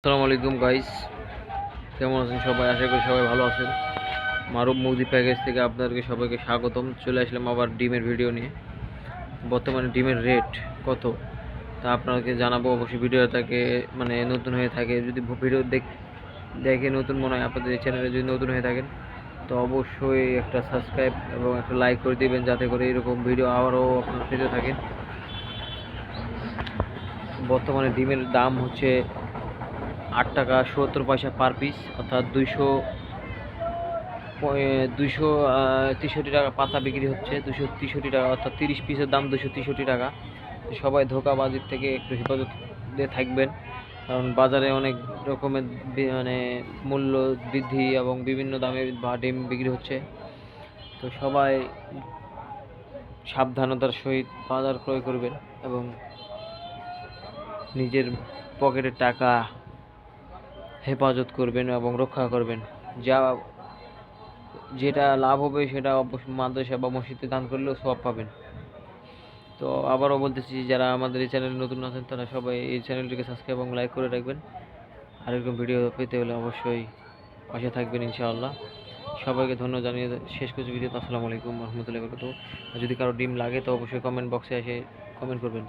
আসসালামু আলাইকুম গাইস, কেমন আছেন সবাই? আশা করি সবাই ভালো আছেন। মারুফ মুদি প্যাকেজ থেকে আপনাদেরকে সবাইকে স্বাগতম। চলে আসলাম আবার ডিমের ভিডিও নিয়ে। বর্তমানে ডিমের রেট কত তা আপনাকে জানাবো। অবশ্যই ভিডিওটাকে নতুন হয়ে থাকে, যদি ভিডিও দেখে নতুন মনে হয়, আপনাদের এই চ্যানেলে যদি নতুন হয়ে থাকেন তো অবশ্যই একটা সাবস্ক্রাইব এবং একটা লাইক করে দিবেন, যাতে করে এরকম ভিডিও আবারও আপনারা পেতে থাকেন। বর্তমানে ডিমের দাম হচ্ছে 8 টাকা 70 পয়সা পার পিস, অর্থাৎ 263 টাকা পাতা বিক্রি হচ্ছে। 263 টাকা, অর্থাৎ 30 পিসের দাম 263 টাকা। সবাই ধোঁকাবাজির থেকে একটু হেফাজতে থাকবেন, কারণ বাজারে অনেক রকমের মূল্য বৃদ্ধি এবং বিভিন্ন দামে ডিম বিক্রি হচ্ছে। তো সবাই সাবধানতার সহিত বাজার ক্রয় করবেন এবং নিজের পকেটের টাকা হেফাজত করবেন এবং রক্ষা করবেন। যেটা লাভ হবে সেটা অবশ্যই মাদ্রাসা বা মসজিদে দান করলেও সওয়াব পাবেন। তো আবারও বলতেছি, যারা আমাদের এই চ্যানেলে নতুন আছেন তারা সবাই এই চ্যানেলটিকে সাবস্ক্রাইব এবং লাইক করে রাখবেন। আর এরকম ভিডিও পেতে হলে অবশ্যই পাশে থাকবেন ইনশাআল্লাহ। সবাইকে ধন্যবাদ জানিয়ে শেষ করছি ভিডিওতে। আসসালামু আলাইকুম রহমতুল্লাহি ওয়া বারাকাতুহু। আর যদি কারো ডিম লাগে তো অবশ্যই কমেন্ট বক্সে এসে কমেন্ট করবেন।